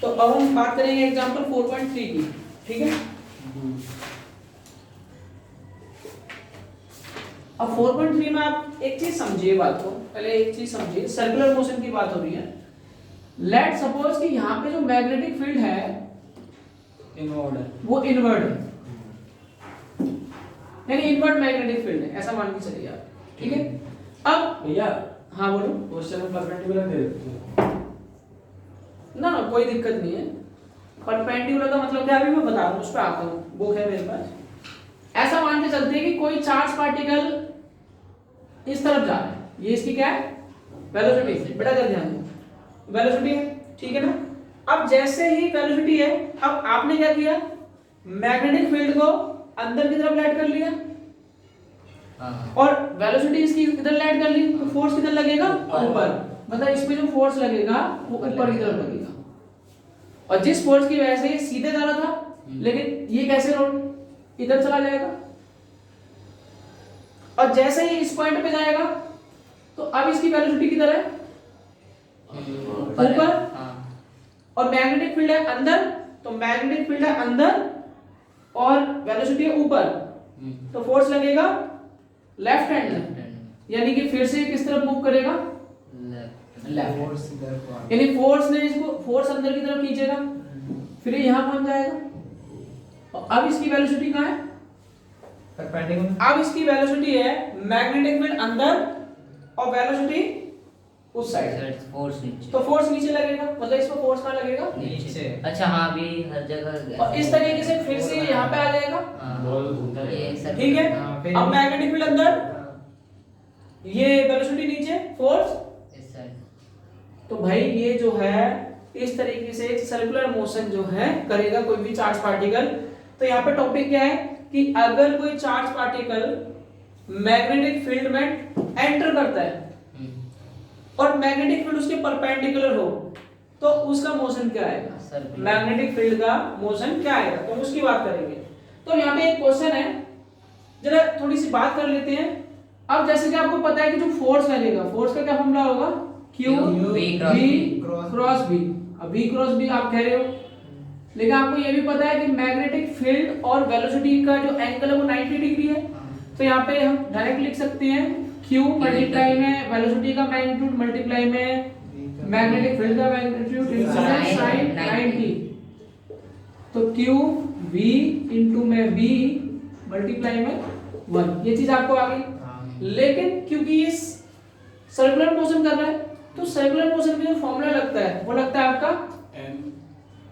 तो अब हम बात करेंगे एग्जांपल 4.3 की, ठीक है। अब 4.3 में आप एक चीज समझिए, बात को पहले एक चीज समझिए, सर्कुलर मोशन की बात हो रही है। लेट सपोज कि यहाँ पे जो मैग्नेटिक फील्ड है इनवर्ड है, वो इनवर्ड है, यानी इनवर्ड मैग्नेटिक फील्ड है, ऐसा मान के चलिए आप, ठीक है। अब भैया हाँ बोलो। क्वेश्चन में परपेंडिकुलर दे देते ना ना कोई दिक्कत नहीं है। परपेंडिकुलर का मतलब क्या, अभी मैं बता रहा हूँ, उस पर आता हूँ, बुक है मेरे पास। ऐसा मान के चलते हैं कि कोई चार्ज पार्टिकल इस तरफ जा रहा है, ये इसकी क्या है, वेलोसिटी। बेटा कर ध्यान दो, वेलोसिटी है, ठीक है ना। अब जैसे ही वेलोसिटी है, अब आपने क्या किया, मैग्नेटिक फील्ड को अंदर की तरफ लाइट कर लिया, और वेलोसिटी इसकी इधर लाइट कर ली, तो फोर्स किधर लगेगा, ऊपर। मतलब इसमें जो फोर्स लगेगा वो ऊपर की तरफ लगेगा, और जिस फोर्स की वजह से ये सीधे जा रहा था, लेकिन ये कैसे रोड इधर चला जाएगा, और जैसे ही इस पॉइंट पे जाएगा तो अब इसकी वेलोसिटी किधर है, ऊपर, और मैग्नेटिक फील्ड है अंदर, तो मैग्नेटिक फील्ड है अंदर और वेलोसिटी है ऊपर, तो फोर्स लगेगा लेफ्ट हैंड, यानी कि फिर से किस तरफ मूव करेगा, लेफ्ट, यानी फोर्स ने इसको, फोर्स अंदर की तरफ खींचेगा, फिर ये यहां पहुंच जाएगा, और अब इसकी वेलोसिटी कहां है, परपेंडिकुलर। अब इसकी वेलोसिटी है मैग्नेटिक फील्ड अंदर और वेलोसिटी उस साइड, फोर्स नीचे, तो फोर्स नीचे लगेगा, मतलब इसमें फोर्स कहां लगेगा, नीचे। अच्छा हाँ, अभी हर जगह और इस तरीके से फिर से यहाँ पे आ जाएगा, ठीक है। अब मैग्नेटिक फील्ड अंदर, ये वेलोसिटी नीचे, फोर्स इस साइड। तो भाई ये जो है इस तरीके से सर्कुलर मोशन जो है करेगा कोई भी चार्ज पार्टिकल। तो यहाँ पे टॉपिक क्या है कि अगर कोई चार्ज पार्टिकल मैग्नेटिक फील्ड में एंटर करता है और मैग्नेटिक फील्ड उसके परपेंडिकुलर हो, तो उसका मोशन क्या आएगा, मैग्नेटिक फील्ड का मोशन क्या आएगा, तो उसकी बात करेंगे। तो यहाँ पे एक क्वेश्चन है, जरा थोड़ी सी बात कर लेते हैं। अब जैसे कि आपको पता है कि जो फोर्स लगेगा, फोर्स का क्या फॉर्मूला होगा, Q V क्रॉस B। अब V क्रॉस B आप कह रहे हो, लेकिन आपको ये भी पता है कि मैग्नेटिक फील्ड और वेलोसिटी का जो एंगल है वो 90 डिग्री है, तो यहाँ पे हम डायरेक्ट लिख सकते हैं Q मल्टीप्लाई में वेलोसिटी का मैग्नीट्यूड मल्टीप्लाई में मैग्नेटिक फील्ड का मैग्नीट्यूड sin 90, तो Q V इंटू में V मल्टीप्लाई में 1, ये चीज आपको आ गई। लेकिन क्योंकि ये सर्कुलर मोशन कर रहा है, तो सर्कुलर मोशन में जो फॉर्मूला लगता है वो लगता है आपका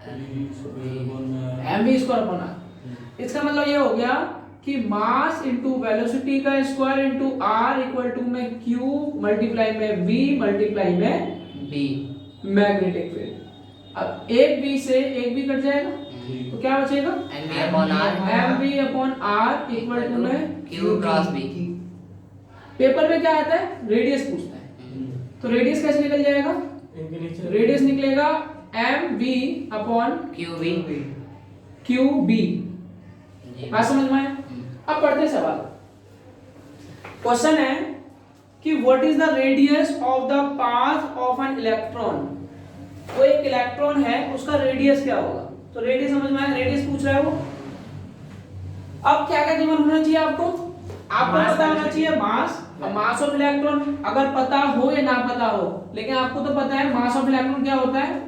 mv स्क्वायर अपॉन r। इसका मतलब ये हो गया कि मास इनटू वेलोसिटी का square into r equal to में q मल्टीप्लाई में v मल्टीप्लाई में b मैग्नेटिक फील्ड। अब एक v से एक v कट जाएगा, तो क्या बचेगा, mv upon r equal to में q क्रॉस b। पेपर में क्या आता है, रेडियस पूछता है, तो रेडियस कैसे निकल जाएगा, रेडियस निकलेगा mv अपॉन qb। बात समझ में आया। अब पढ़ते हैं सवाल। क्वेश्चन है कि what is the radius of the path of an electron. वो एक इलेक्ट्रॉन है, उसका रेडियस क्या होगा, तो रेडियस समझ में आया, रेडियस पूछ रहा है वो। अब क्या क्या गिवन होना चाहिए आपको पता होना चाहिए मास, मास ऑफ इलेक्ट्रॉन अगर पता हो या ना पता हो, लेकिन आपको तो पता है मास ऑफ इलेक्ट्रॉन क्या होता है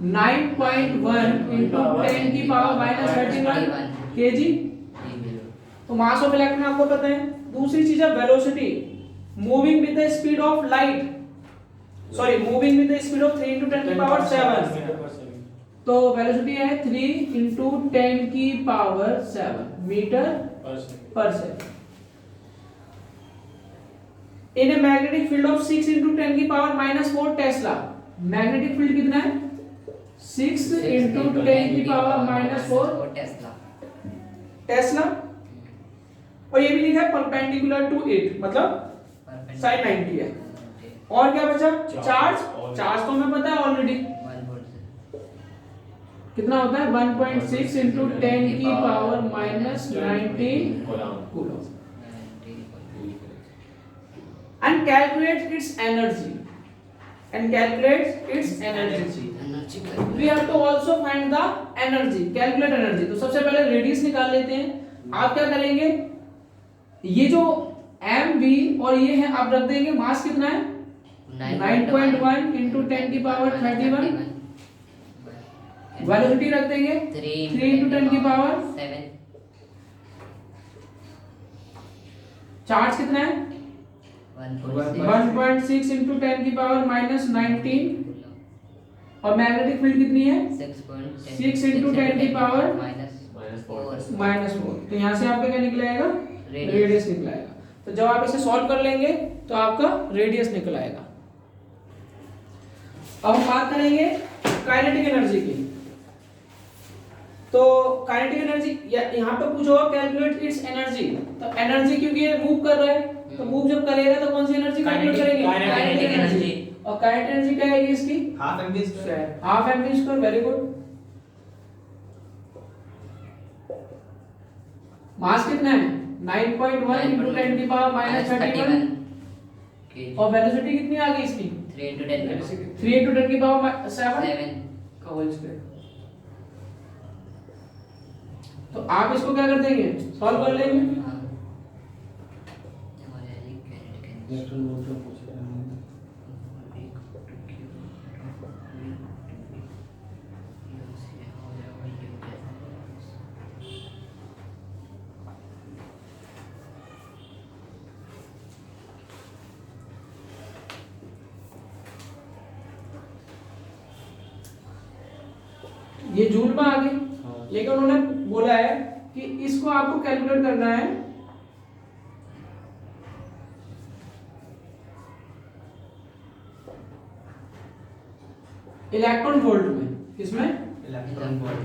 9.1 into 10 की पावर माइनस 31 kg, तो मास ऑफ इलेक्ट्रॉन आपको पता है। दूसरी चीज है velocity, moving with the speed of light, sorry moving with the speed of 3 into 10 की पावर 7, तो वेलोसिटी है 3 into 10 की पावर 7 मीटर पर second. In a magnetic field of 6 into 10 की पावर -4 टेस्ला, मैग्नेटिक फील्ड कितना है 6 into 10 की power -4 Tesla, और ये भी लिखा है परपेंडिकुलर टू इट, मतलब sin 90 है। और क्या बचा, चार्ज तो हमें पता है ऑलरेडी कितना होता है 1.6 into 10 की power -19 coulomb. and calculate its energy, and calculates its energy. Energy We have to also find the energy, calculate energy. तो सबसे पहले रेडियस निकाल लेते हैं. आप क्या करेंगे, ये जो mv और ये है आप रख देंगे. मास कितना है 9.1 into 10 की पावर 31. वेलोसिटी रख देंगे 3 into 10 की पावर 7. चार्ज कितना है 1.6 into 10 की पावर -19. और मैग्नेटिक फील्ड कितनी है 6 into 10 की पावर -4. तो यहाँ से आपका क्या निकलेगा, रेडियस निकलेगा. तो जब आप इसे सॉल्व कर लेंगे तो आपका रेडियस निकल आएगा. अब हम बात करेंगे काइनेटिक एनर्जी की. तो काइनेटिक एनर्जी यहाँ पे पूछो कैलकुलेट इट्स एनर्जी. तो एनर्जी क्योंकि ये मूव कर रहा है, तो मूव जब करेगा तो कौन सी एनर्जी कैलकुलेट करेंगे, काइनेटिक एनर्जी. और काइनेटिक एनर्जी क्या है इसकी, half mv square. Half mv square. Very good. Mass कितना है 9.1 into 10 की पावर -31. और वेलोसिटी कितनी आ गई इसकी 3 into 10 3 into 10 की पावर 7 7. का होल स्क्वायर. तो आप इसको क्या कर देंगे, सॉल्व कर लेंगे. इलेक्ट्रॉन वोल्ट का पूछा था. ये जूल में आ गई. लेकिन उन्होंने बोला है कि इसको आपको कैलकुलेट करना है इलेक्ट्रॉन वोल्ट में. किसमें, इलेक्ट्रॉन वोल्ट.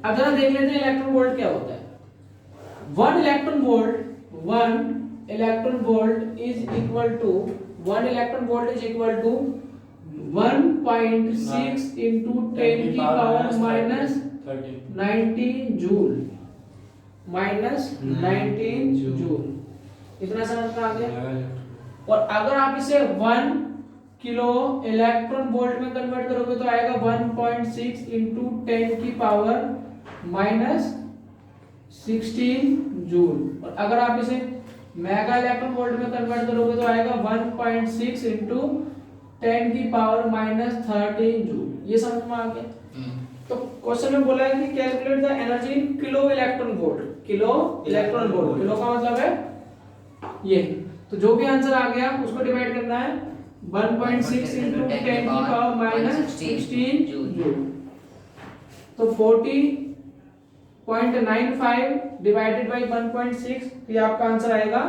अब जरा देख लेते हैं इलेक्ट्रॉन वोल्ट क्या होता है. 1 electron volt is equal to 1.6 into 10 की पावर -19 जूल. -19 जूल. इतना समझ में आ गया. और अगर आप इसे 1 किलो इलेक्ट्रॉन वोल्ट में कन्वर्ट करोगे तो आएगा 1.6 into 10 की पावर -16 जूल. और अगर आप इसे मेगा इलेक्ट्रॉन वोल्ट में कन्वर्ट करोगे तो आएगा 1.6 into 10 की पावर -13 जूल. ये समझ में आ गया. तो क्वेश्चन में बोला है कि calculate the energy in kilo electron volt. Kilo electron volt, kilo का मतलब है ये. तो जो भी आंसर आ गया उसको डिवाइड करना है 1.6 into 10 की पावर -16 जूल. तो 40.95 डिवाइडेड बाय 1.6, ये आपका आंसर आएगा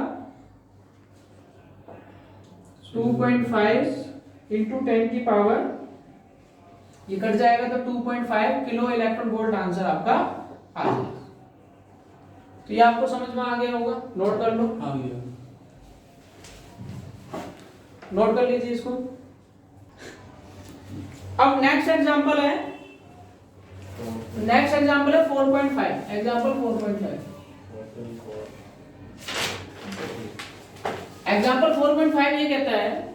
2.5 into 10 की पावर, ये कट जाएगा तो 2.5 किलो इलेक्ट्रॉन वोल्ट आंसर आपका आ जाएगा. तो ये आपको समझ में आ गया होगा. नोट कर लो, नोट कर लीजिए इसको. अब नेक्स्ट एग्जांपल है 4.5. एग्जांपल 4.5. एग्जांपल 4.5 ये कहता है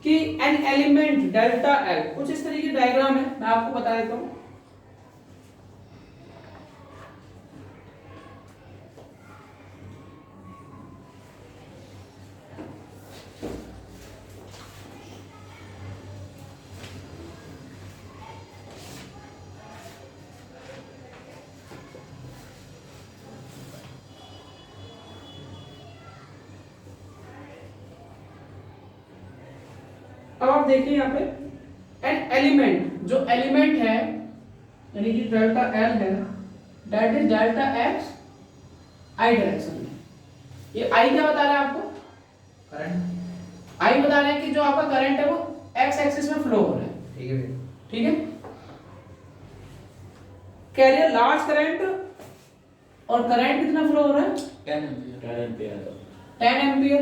कि एन एलिमेंट डेल्टा एल, कुछ इस तरीके की डायग्राम है, मैं आपको बता देता हूं. अब आप देखिए यहाँ पे एन एलिमेंट, जो एलिमेंट है यानी कि डेल्टा एल है, that is delta x I direction में. ये आई क्या बता रहा है आपको, करंट. आई बता रहे हैं कि जो आपका करंट है वो एक्स एक्सिस में फ्लो हो रहा है. ठीक है. ठीक है. कैरियर लार्ज करंट, और करंट कितना फ्लो हो रहा है 10 ampere.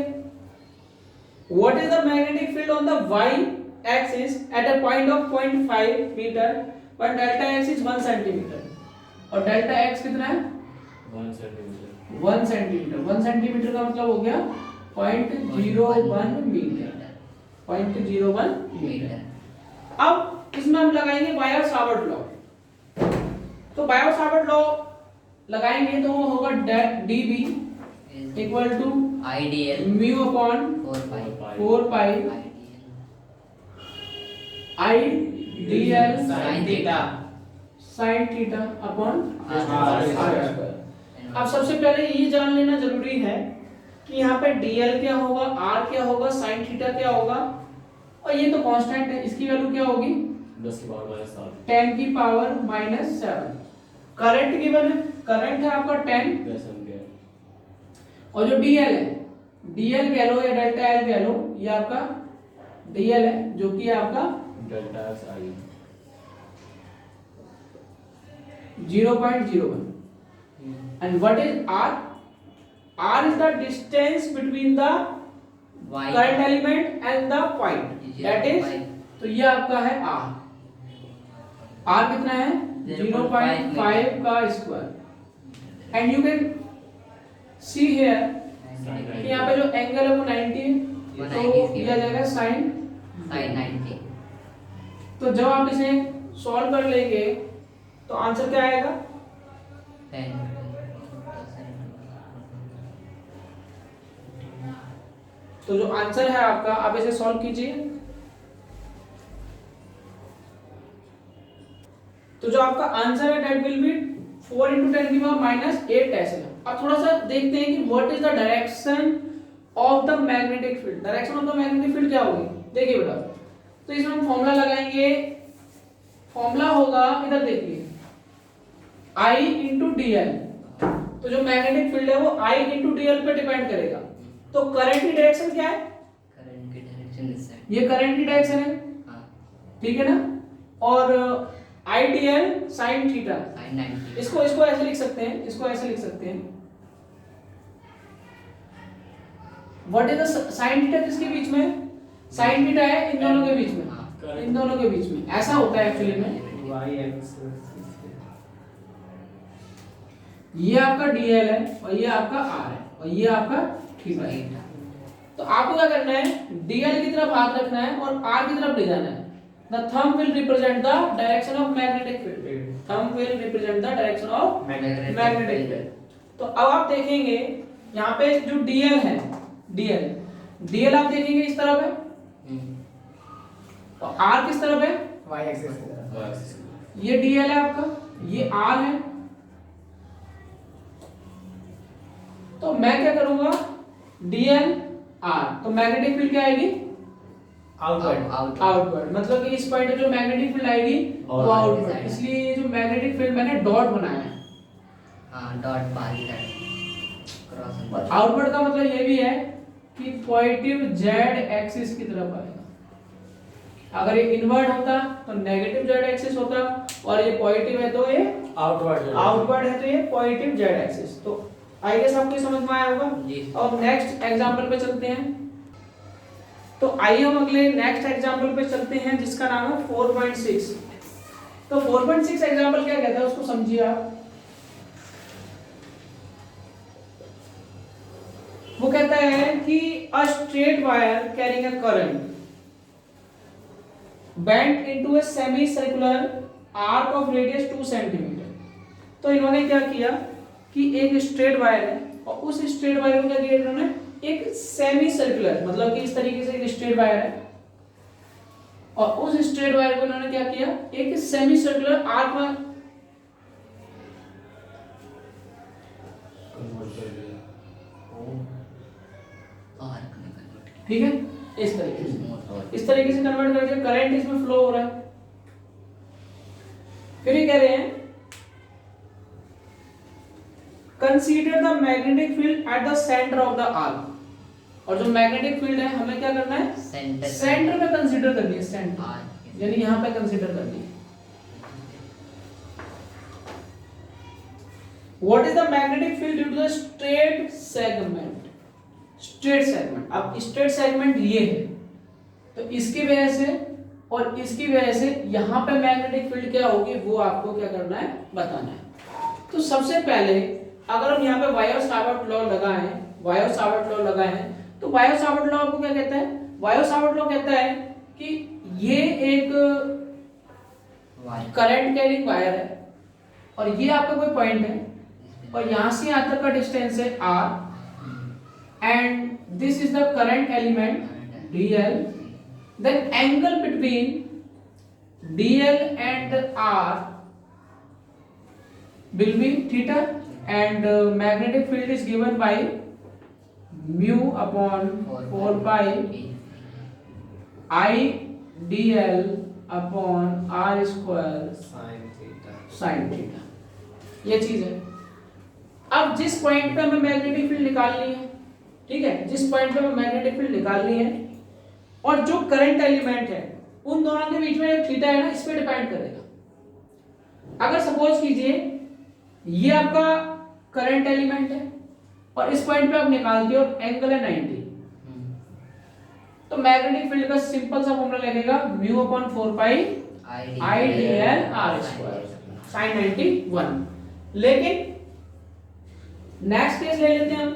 What is the magnetic field on the y-axis at a point of 0.5 meter when delta x is 1 centimeter? और delta x कितना है 1 सेंटीमीटर. 1 सेंटीमीटर का मतलब हो गया 0.01 मीटर. 0.01 मीटर। मीटर। अब इसमें हम लगाएंगे बायो सावर्ट लॉ। तो बायो सावर्ट लॉ लगाएंगे तो वो होगा dB equal to IDL mu upon 4 pi 4 pi IDL sin theta sin theta upon R r। अब सबसे पहले ये जान लेना जरूरी है कि यहाँ पे dl क्या होगा, r क्या होगा, sin थीटा क्या होगा, और ये तो कांस्टेंट है, इसकी वैल्यू क्या होगी 10 की पावर -7। करंट गिवन है, करंट है आपका 10, और जो dl है, dl कह लो या डेल्टा l कह लो, ये आपका dl है जो कि आपका 0.01। and what is r? r is the distance between the current element and the point, that is, तो ये आपका है r। r कितना है 0.5 का square. And you can see here कि यहाँ पे जो एंगल है वो 90 तो दिया जाएगा sin। sin 90। तो जब आप इसे सॉल्व कर लेंगे तो आंसर क्या आएगा 10। तो जो आंसर है आपका, आप इसे सॉल्व कीजिए। तो जो आपका आंसर है दैट विल बी 4 × 10 की पावर -8 टेस्ला। अब थोड़ा सा देखते हैं कि what is the direction of the magnetic field. Direction of the magnetic field क्या होगी, देखिए बेटा। तो इसमें हम फॉर्मूला लगाएंगे, फॉर्मूला होगा, इधर देखिए, I × dl। तो जो मैग्नेटिक फील्ड है वो I × dl पे डिपेंड करेगा। तो करंट की डायरेक्शन क्या है, करंट की डायरेक्शन इस साइड। ये करंट की डायरेक्शन है, हां ठीक है ना। और IDL sin थीटा, sin 90। इसको इसको ऐसे लिख सकते हैं, इसको ऐसे लिख सकते हैं। What is the sin theta किसके बीच में, sin थीटा है इन दोनों के बीच में, हाँ। इन दोनों के बीच में। ऐसा होता है एक्चुअली में। ये आपका dl है और ये आपका r है और ये आपका थीटा है। तो आपको क्या करना है, dl की तरफ हाथ रखना है और r की तरफ ले जाना है। The thumb will represent the direction of magnetic field. Thumb will represent the direction of magnetic field. तो अब आप देखेंगे यहाँ पे जो dl है, dl आप देखेंगे इस तरफ है और r किस तरफ है, y एक्सिस की तरफ। ये dl है आपका, ये r है। तो मैं क्या करूंगा, dl r, तो मैग्नेटिक फील्ड क्या आएगी आउटवर्ड। मतलब कि इस पॉइंट पे जो मैग्नेटिक फील्ड आएगी वो आउटवर्ड, इसलिए ये जो मैग्नेटिक फील्ड मैंने डॉट बनाया है। हां डॉट बाहरी साइड क्रॉस। आउटवर्ड का मतलब ये भी है कि पॉजिटिव जेड एक्सिस की तरफ आएगा। अगर ये इनवर्ट होता तो नेगेटिव जेड एक्सिस होता, और ये पॉजिटिव है तो ये आउटवर्ड है तो ये पॉजिटिव जेड एक्सिस। तो आई गेस आपको समझ में आया होगा। जी। अब नेक्स्ट एग्जांपल पे चलते हैं। तो आइए हम अगले नेक्स्ट एग्जांपल पे चलते हैं जिसका नाम है 4.6। तो 4.6 एग्जांपल क्या कहता है उसको समझिए आप। वो कहता है कि a straight wire carrying a current bent into a semi circular arc of radius 2 centimetre. तो इन्होंने क्या किया कि एक स्ट्रेट वायर है और उस स्ट्रेट वायर को क्या किया इन्होंने, एक सेमी सर्कुलर, मतलब कि इस तरीके से एक स्ट्रेट वायर है और उस स्ट्रेट वायर को इन्होंने क्या किया, एक सेमी सर्कुलर आर्क में आर्क में कन्वर्ट। ठीक है, इस तरीके से कन्वर्ट करके करंट इसमें फ्लो हो रहा है। फिर ये कह रहे हैं consider the magnetic field at the centre of the arc. और जो मैग्नेटिक फील्ड है हमें क्या करना है, सेंटर पे कंसीडर करनी है, सेंटर यानी यहां पे कंसीडर करनी है। What is the magnetic field due to the straight segment. Straight segment, अब स्ट्रेट सेगमेंट ये है तो इसकी वजह से और इसकी वजह से यहां पे मैग्नेटिक फील्ड क्या होगी वो आपको क्या करना है, बताना है। तो सबसे पहले अगर हम यहाँ पे वायो सावर्ट लॉ लगाएं, वायो सावर्ट लॉ लगाएं तो वायो सावर्ट लॉ आपको क्या कहता है, बायो सावर्ट लॉ कहता है कि ये एक वायर करंट कैरिंग वायर है और ये आपका कोई पॉइंट है और यहां से यहां तक का डिस्टेंस है r and this is the current element dl, then angle between dl and r will be theta and magnetic field is given by mu upon 4 pi I dl upon r square sin theta। ये चीज है। अब जिस point पे हमें magnetic field निकालनी है, ठीक है, जिस पॉइंट पे हमें मैग्नेटिक फील्ड निकालनी है और जो करंट एलिमेंट है उन दोनों के बीच में जो थीटा है ना, इस पे डिपेंड करेगा। अगर सपोज कीजिए ये आपका करंट एलिमेंट है और इस पॉइंट पे आप निकालते हो और एंगल है 90, तो मैग्नेटिक फील्ड का सिंपल सा फॉर्मूला लगेगा mu upon 4 pi I D L R square sine 91। लेकिन नेक्स्ट केस ले लेते हैं हम,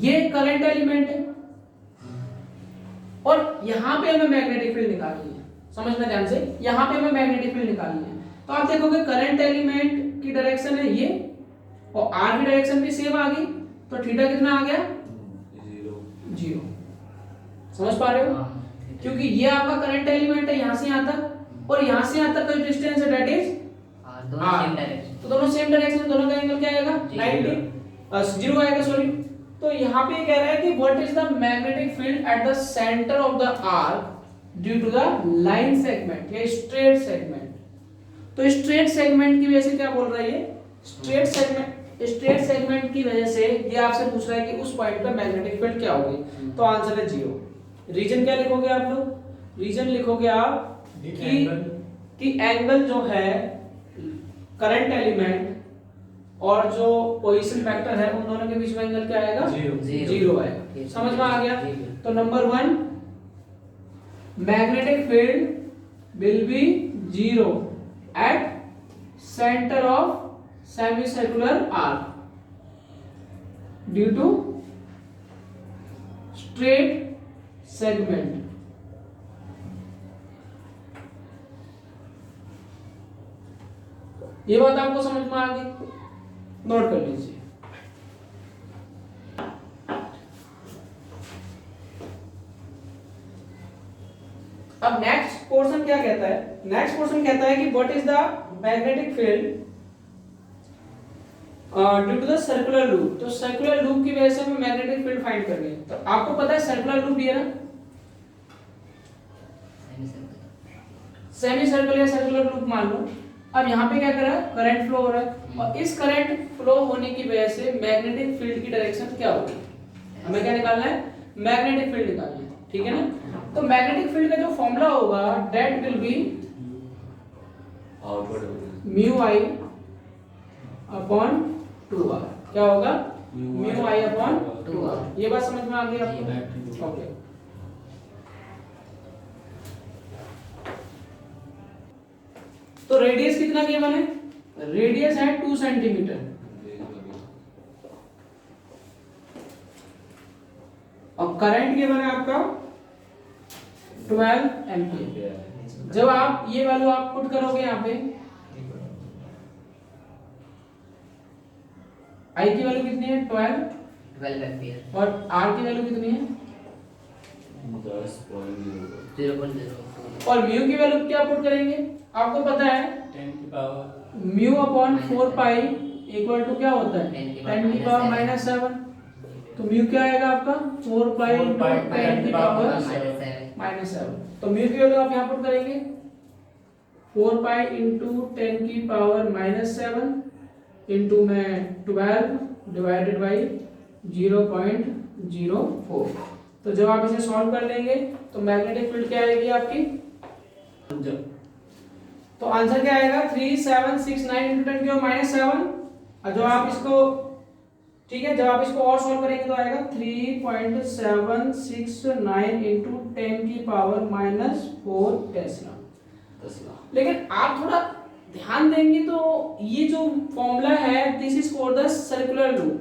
ये करंट एलिमेंट है और यहां पे हमें मैग्नेटिक फील्ड निकालनी है। समझना ध्यान से, यहां पे हमें मैग्नेटिक फील्ड निकालनी है। तो आप देखोगे करंट एलिमेंट की डायरेक्शन है ये और आर की डायरेक्शन भी सेम आ गई, तो थीटा कितना आ गया? 0। समझ पा रहे हो? क्योंकि ये आपका करंट एलिमेंट है यहां से यहां तक और यहां से यहां तक का जो डिस्टेंस है दैट इज तो दोनों सेम डायरेक्शन, दोनों का एंगल क्या आएगा? 90 0 आएगा, सॉरी। तो यहाँ पे कह रहा है कि what is the magnetic field at the centre of the arc due to the line segment या स्ट्रेट सेगमेंट। तो स्ट्रेट सेगमेंट की वजह से क्या बोल रहा है ये? स्ट्रेट सेगमेंट की वजह से ये आपसे पूछ रहा है कि उस पॉइंट पे मैग्नेटिक फील्ड क्या होगी। तो आंसर है 0। रीजन क्या लिखोगे आप लोग? रीजन लिखोगे आप कि एंगल जो है करंट एलिमेंट और जो पोजीशन वेक्टर है उन दोनों के बीच में एंगल क्या आएगा? 0 आएगा। समझ में आ गया? तो number 1 magnetic field will be 0 at centre of semi circular arc due to straight segment. ये बात आपको समझ में आ गई? नोट कर लीजिए। अब नेक्स्ट पोर्शन क्या कहता है? नेक्स्ट पोर्शन कहता है कि what is the magnetic field due to the circular loop. तो सर्कुलर लूप की वजह से हमें मैग्नेटिक फील्ड फाइंड करनी है। तो आपको पता है सर्कुलर लूप ये ना, सेमी सर्कल या सर्कुलर लूप मान लो। अब यहाँ पे क्या कर रहा है? करंट फ्लो हो रहा है और इस करंट फ्लो होने की वजह से मैग्नेटिक फील्ड की डायरेक्शन क्या होगी? हमें क्या निकालना है? मैग्नेटिक फील्ड निकालना है, ठीक है ना। तो मैग्नेटिक फील्ड का जो फॉर्मूला होगा that will be mu I upon 2r। क्या होगा? म्यू आई अपॉन 2r। ये बात समझ में आ गई आपको? ओके। तो रेडियस कितना गिवन है? रेडियस है 2 सेंटीमीटर और करंट गिवन है आपका 12 एम्पीयर। जब आप ये वैल्यू आप पुट करोगे यहाँ पे, आई की वैल्यू कितनी है? 12 एम्पीयर और आर की वैल्यू कितनी है? 0.02 और म्यू की वैल्यू क्या पुट करेंगे? आपको पता है 10 की power mu upon 4 pi equal to क्या होता है? 10 की पावर माइनस 7। तो म्यू क्या आएगा आपका? 4 पाई इंटू 10 की पावर माइनस 7। तो म्यू की वैल्यू आप यहाँ पुट करेंगे 4 पाई इंटू 10 की पावर माइनस 7 इंटू में 12 डिवाइडेड बाई 0.04। तो जब आप इसे सॉल्व कर लेंगे तो मैग्नेटिक फील्ड क्या आएगी आपकी? तो आंसर क्या आएगा? 3769 इंटू 10 की पावर माइनस 7। और जब आप इसको, ठीक है, जब आप इसको और सॉल्व करेंगे तो आएगा 3.769 इंटू 10 की पावर माइनस 4 टेस्ला। लेकिन आप थोड़ा ध्यान देंगे तो ये जो फॉर्मूला है this is for the circular loop,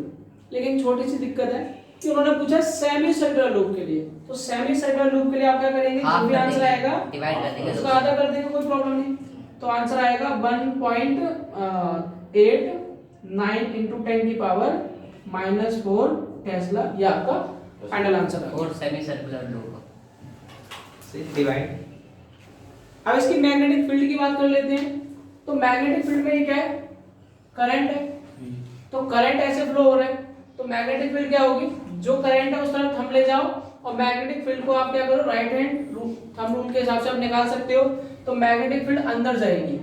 लेकिन छोटी सी दिक्कत है कि उन्होंने पूछा सेमी सर्कुलर लूप के लिए। तो सेमी सर्कुलर लूप के लिए आप क्या करेंगे, जो भी आंसर आएगा डिवाइड कर देंगे, उसका आधा कर देंगे, कोई प्रॉब्लम नहीं। तो आंसर आएगा 1.89 into 10 की पावर -4 टेस्ला, ये आपका फाइनल आंसर है। और सेमी सर्कुलर लूप डिवाइड। अब इसकी मैग्नेटिक फील्ड की बात कर लेते हैं। तो मैग्नेटिक फील्ड में ये क्या है, करंट है। तो करंट ऐसे फ्लो हो रहा है, तो मैग्नेटिक फील्ड क्या होगी, जो करंट है उस तरफ थंब ले जाओ और मैग्नेटिक फील्ड को आप क्या करो, राइट हैंड थंब रूल के हिसाब से आप निकाल सकते हो। तो मैग्नेटिक फील्ड अंदर जाएगी,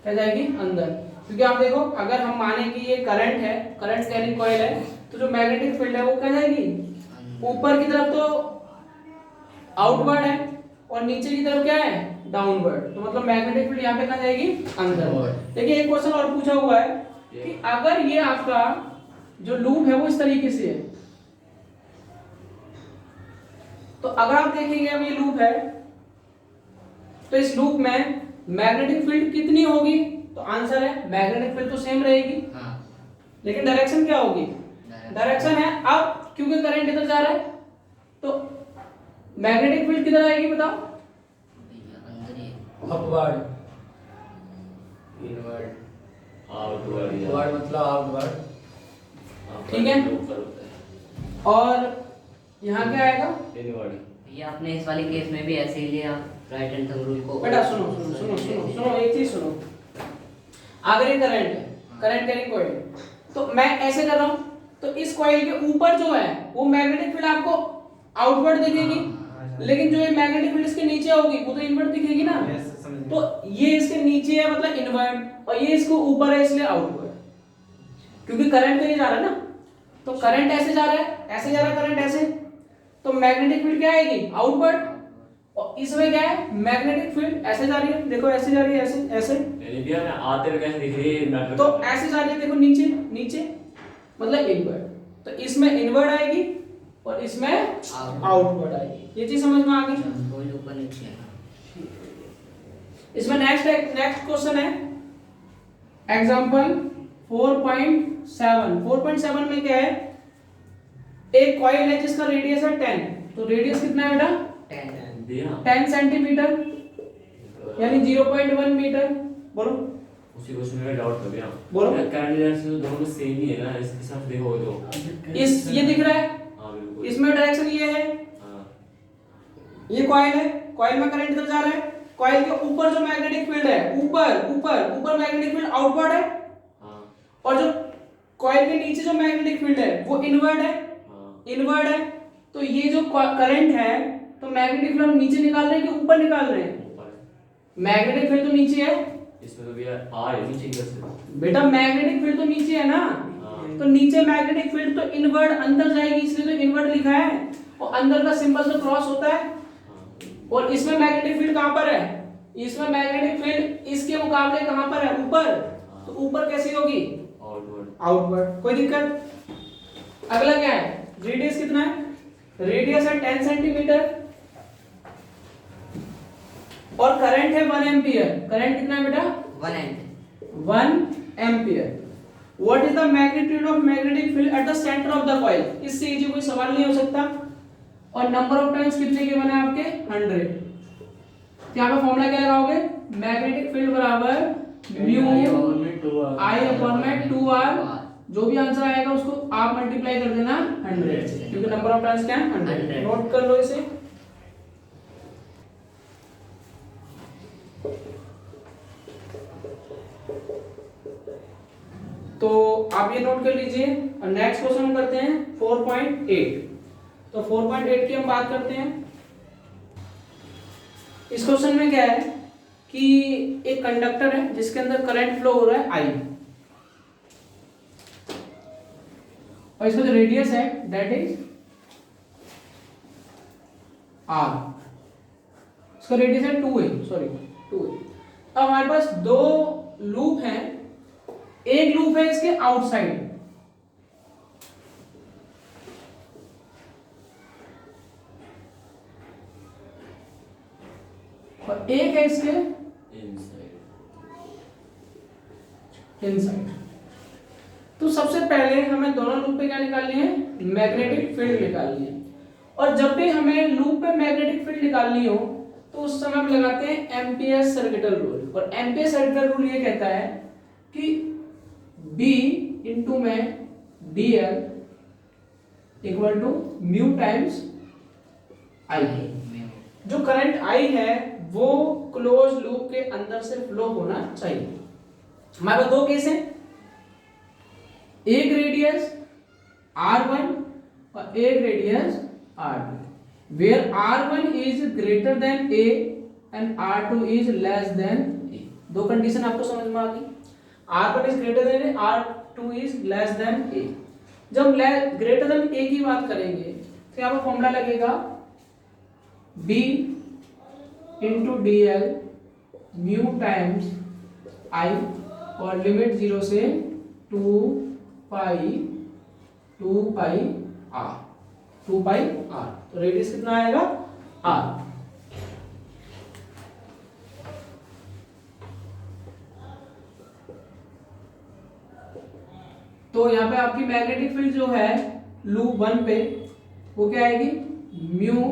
क्या जाएगी, अंदर। क्योंकि आप देखो, अगर हम माने कि ये करंट है, करंट कैरिंग कॉइल है, तो जो मैग्नेटिक फील्ड है वो क्या जाएगी, ऊपर की तरफ तो आउटवर्ड है और नीचे की तरफ क्या है, डाउनवर्ड। तो मतलब मैग्नेटिक फील्ड यहाँ पे कहाँ जाएगी, अंदर। देखिए एक क्वेश्चन और पूछा हुआ है कि अगर ये आपका जो लूप है वो इस तरीके से है, तो अगर आप देखेंगे अब ये लूप है, तो इस लूप में मैग्नेटिक फील्ड कितनी होगी, तो आंसर है मैग्नेटिक फील्ड तो सेम रहेगी, लेकिन डायरेक्शन क्या होगी, डायरेक्शन है अब, क्योंकि करंट इधर जा रहा है, तो मैग्नेटिक फील्ड किधर आएगी बताओ, अपवर्ड, इनवर्ड, आउटवर्ड, अपवर्ड मतलब आउटवर्ड। ठीक है। और यहाँ क्या आएगा, इनवर्ड। ये आपने इस वाले केस में भी ऐसे ही लिया, राइट हैंड थंब रूल को। बेटा सुनो सुनो सुनो सुनो सुनो एक चीज सुनो, अगर ये करंट है, करंट कैरिंग कॉइल, तो मैं ऐसे कर रहा हूं, तो इस कॉइल के ऊपर जो है वो मैग्नेटिक फील्ड आपको आउटवर्ड दिखेगी, लेकिन जो ये मैग्नेटिक फील्ड इसके नीचे होगी वो तो इनवर्ड दिखेगी ना। तो ये इसके नीचे है मतलब इनवर्ड, और ये इसको ऊपर है इसलिए आउटवर्ड, क्योंकि करंट तो ये जा रहा है ना। तो करंट ऐसे जा रहा है, ऐसे जा रहा है करंट ऐसे, तो मैग्नेटिक फील्ड क्या आएगी, आउटवर्ड। और इसमें क्या है, मैग्नेटिक फील्ड ऐसे जा रही है, देखो ऐसे जा रही है, ऐसे ऐसे, यानी भैया मैं आते हुए कैसे दिख रही है, तो ऐसे जा रही है, देखो नीचे नीचे मतलब इनवर्ड। तो इसमें इनवर्ड आएगी और इसमें आउटवर्ड आएगी। ये चीज समझ में आ गई। कोई ऊपर नीचे है। इसमें नेक्स्ट क्वेश्चन है एग्जांपल 4.7। 4.7 में क्या है, एक कॉइल है जिसका रेडियस है 10। तो रेडियस कितना है बेटा, 10 सेंटीमीटर, यानी 0.1 मीटर। बोलो उसी क्वेश्चन में डाउट हो गया। बोलो। करंट डायरेक्शन दोनों सेम ही है ना, इस हिसाब से देखो तो इस ये दिख रहा है, हां बिल्कुल, इसमें डायरेक्शन ये है, हां ये कॉइल है, कॉइल में करंट इधर जा रहा है, कॉइल के ऊपर जो मैग्नेटिक फील्ड है, ऊपर ऊपर ऊपर मैग्नेटिक फील्ड आउटवर्ड है, हां और जो कॉइल के नीचे जो मैग्नेटिक फील्ड है वो इनवर्ड है, हां इनवर्ड है। तो ये जो करंट है, तो मैग्नेटिक फील्ड हम नीचे निकाल रहे हैं कि ऊपर निकाल रहे हैं, ऊपर मैग्नेटिक फील्ड तो नीचे है इसमें तो भैया आर है नीचे की तरफ से। बेटा, मैग्नेटिक फील्ड तो नीचे है ना, हां तो नीचे मैग्नेटिक फील्ड तो इनवर्ड अंदर जाएगी, इसलिए तो इनवर्ड लिखा है, और अंदर का सिंबल से क्रॉस होता है। और इसमें मैग्नेटिक फील्ड कहां पर है, इसमें मैग्नेटिक फील्ड इसके मुकाबले कहां पर है, ऊपर। तो ऊपर कैसी होगी, आउटवर्ड। आउटवर्ड। कोई दिक्कत। अगला क्या है, रेडियस कितना है, रेडियस है 10 सेंटीमीटर और करंट है 1 एम्पियर। करंट कितना है बेटा, 1 ampere. What is the magnitude of magnetic field at the centre of the coil. इससे इजी कोई सवाल नहीं हो सकता। और नंबर ऑफ टर्न्स कितने के बने आपके, 100। यहाँ पे फॉर्मूला क्या लगाओगे, मैग्नेटिक फील्ड बराबर म्यू आई अपॉन में 2r। जो भी आंसर आएगा उसको आप मल्टीप्लाई कर देना 100 से, क्योंकि नंबर ऑफ टर्न्स क्या है 100। नोट कर लो इसे। तो आप ये नोट कर लीजिए। और नेक्स्ट क्वेश्चन हम करते हैं 4.8। तो 4.8 की हम बात करते हैं। इस क्वेश्चन में क्या है कि एक कंडक्टर है जिसके अंदर करंट फ्लो हो रहा है I, और इसका जो रेडियस है दैट इज R। इसका रेडियस है 2a, सॉरी 2a। अब हमारे पास दो लूप हैं, एक लूप है इसके आउटसाइड, और एक है इसके इनसाइड। इनसाइड। तो सबसे पहले हमें दोनों लूप पे क्या निकालनी है, मैग्नेटिक फील्ड निकालनी है। और जब भी हमें लूप पे मैग्नेटिक फील्ड निकालनी हो तो उस समय हम लगाते हैं एम्पियर सर्किटल रूल। और एम्पियर सर्किटल रूल ये कहता है कि B इंटू में dl equal to mu times I। जो करंट I है वो क्लोज लूप के अंदर से फ्लो होना चाहिए। हमारे पास दो केस हैं, एक रेडियस R1 और एक radius R2, where R1 is greater than A and R2 is less than A। दो कंडीशन आपको समझ में आ गई। R1 is greater than A, R2 is less than A। जब ग्रेटर देन A की बात करेंगे तो यहाँ पर फॉर्मूला लगेगा B into DL mu times I और लिमिट 0 से 2 पाई R। तो रेडियस कितना आएगा R। तो यहाँ पे आपकी मैग्नेटिक फील्ड जो है लूप 1 पे वो क्या आएगी, म्यू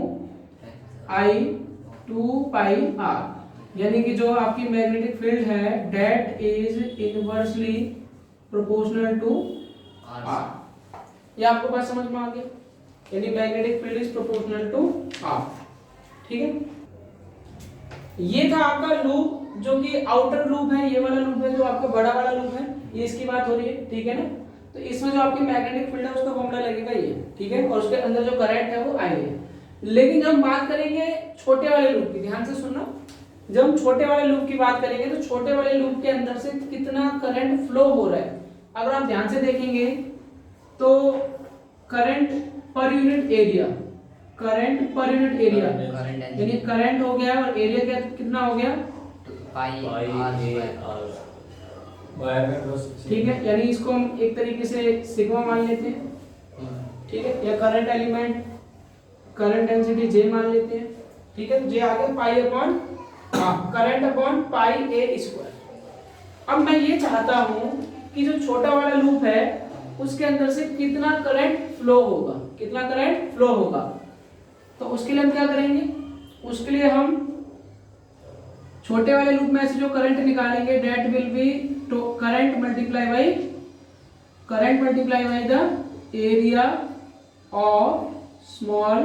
I 2 पाई R। यानी कि जो आपकी मैग्नेटिक फील्ड है that is inversely proportional to R। ये आपको बात समझ में आ गई, यानी magnetic field is proportional to R। ठीक है, ये था आपका लूप जो कि आउटर लूप है, ये वाला लूप है जो आपका बड़ा वाला लूप है, ये इसकी बात हो रही है। ठीक है ना, तो इसमें जो आपकी मैग्नेटिक फील्ड है उसका फॉर्मूला लगेगा ये। ठीक है, और उसके अंदर जो करंट है वो I है। लेकिन जब हम बात करेंगे छोटे वाले लूप की, ध्यान से सुनना, जब हम छोटे वाले लूप की बात करेंगे तो छोटे वाले लूप के अंदर से कितना करंट फ्लो हो रहा है, अगर आप ध्यान से देखेंगे तो current per unit area, current per unit area यानी करंट हो गया और एरिया क्या कितना हो गया, पाई R स्क्वायर। ठीक है, यानी इसको हम एक तरीके से सिग्मा मान लेते हैं। ठीक है, या current element current density J मान लेते हैं। ठीक है, तो J आ गया pi upon current upon pi A square. अब मैं ये चाहता हूं कि जो छोटा वाला लूप है उसके अंदर से कितना करंट फ्लो होगा, कितना करंट फ्लो होगा। तो उसके लिए हम क्या करेंगे, उसके लिए हम छोटे वाले लूप में से जो करंट निकालेंगे that will be current multiply by the area of small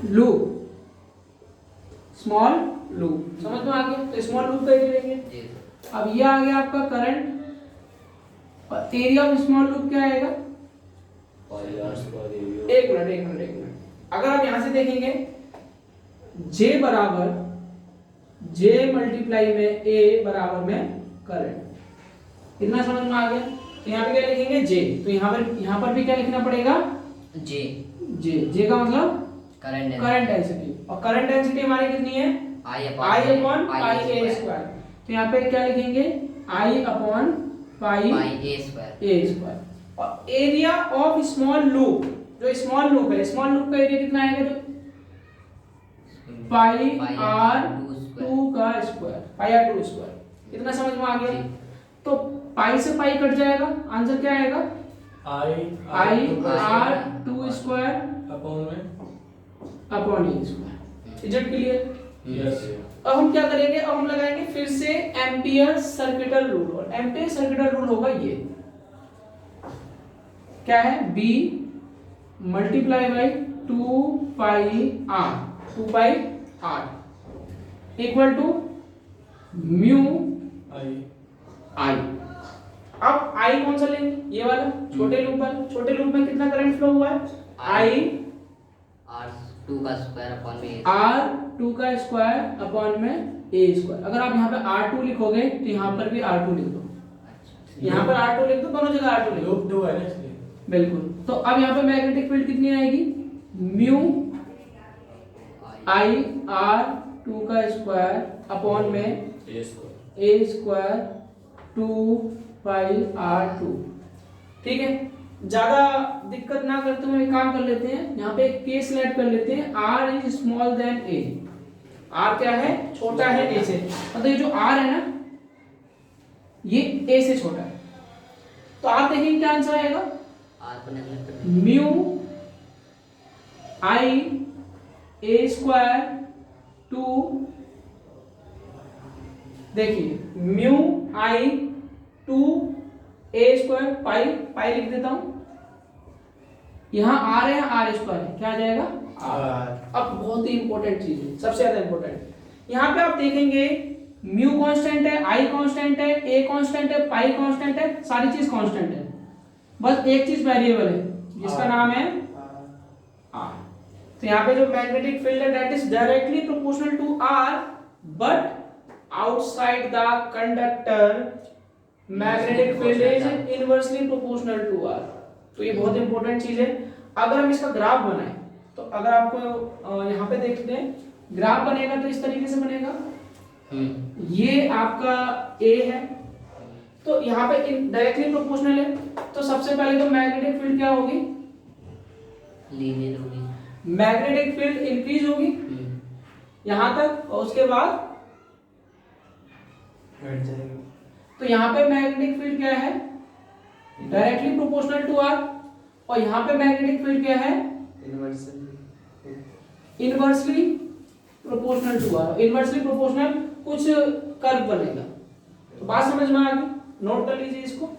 loop. Small loop समझ में आ गया, तो स्मॉल लूप का एरिया लेंगे। अब ये आ गया आपका करंट, और एरिया ऑफ स्मॉल लूप क्या आएगा, एक मिनट। अगर आप यहां से देखेंगे J बराबर J मल्टीप्लाई में A बराबर में करंट, इतना समझ में आ गया। तो यहाँ पे क्या लिखेंगे J, तो यहाँ पर भी क्या लिखना पड़ेगा J का मतलब करंट डेंसिटी, और करंट डेंसिटी हमारी कितनी है I upon pi A square. तो यहाँ पे क्या लिखेंगे I upon pi A square. और एरिया ऑफ स्मॉल लूप, जो स्मॉल लूप है, स्मॉल लूप का एरिया कितना आएगा, जो पाई R2 का स्क्वायर, पाई R2 स्क्वायर। इतना समझ में आ गया। तो पाई से पाई कट जाएगा, आंसर क्या आएगा I R2 square upon A square. Is it clear? Yes. अब हम क्या करेंगे, अब हम लगाएंगे फिर से एम्पियर सर्किटल रूल। और एम्पियर सर्किटल रूल होगा ये, क्या है, B multiply by 2 pi R equal to mu I। अब I कौन सा लेंगे, ये वाला छोटे लूप वाला। छोटे लूप में कितना करंट फ्लो हुआ है, R2 का स्क्वायर अपॉन में A स्क्वायर। अगर आप यहाँ पे R2 लिखोगे तो यहाँ पर भी R2 लिख दो, यहाँ पर R2 लिख दो, दोनों जगह R2 लिख दो। बिल्कुल। तो अब यहाँ पे मैग्नेटिक फील्ड कितनी आएगी, म्यू I R2 का स्क्वायर अपॉन में A स्क्वायर 2 पाई R2। ठीक है, ज्यादा दिक्कत ना करते हुए एक काम कर लेते हैं, यहाँ पे एक केस ऐड कर लेते हैं, R is small then A। R क्या है, छोटा है A से, मतलब ये जो R है ना ये A से छोटा है। तो आप देखिए क्या आंसर आएगा, आर को नेगलेक्ट कर mu I A square two, देखिए mu I two A square pi, pi लिख देता हूं, यहां आर है, आर स्क्वायर है, क्या आ जाएगा आर। अब बहुत ही इंपॉर्टेंट चीज है, सबसे ज्यादा इंपॉर्टेंट, यहां पे आप देखेंगे म्यू कांस्टेंट है, आई कांस्टेंट है, ए कांस्टेंट है, पाई कांस्टेंट है, सारी चीज कांस्टेंट है, बस एक चीज वेरिएबल है जिसका नाम है आर। तो यहाँ पे जो मैग्नेटिक फील्ड है that is directly proportional to r, but outside the conductor magnetic field is inversely proportional to r. तो ये बहुत इंपॉर्टेंट चीज है। अगर हम इसका ग्राफ बनाएं तो अगर आपको यहाँ पे देखते हैं ग्राफ बनेगा तो इस तरीके से बनेगा, ये आपका ए है, तो यहाँ पे डायरेक्टली प्रोपोर्शनल है, तो सबसे पहले तो मैग्नेटिक फील्ड क्या होगी, लीनियर होगी, मैग्नेटिक फील्ड इंक्रीज होगी यहां तक, और उसके बाद घट जाएगा। तो यहाँ पे मैग्नेटिक फील्ड क्या है, डायरेक्टली प्रोपोर्शनल टू आर, और यहाँ पे मैग्नेटिक फील्ड क्या है, inversely proportional to r. Inversely proportional कुछ कर्व बनेगा। तो बात समझ में आ गई, नोट कर लीजिए इसको।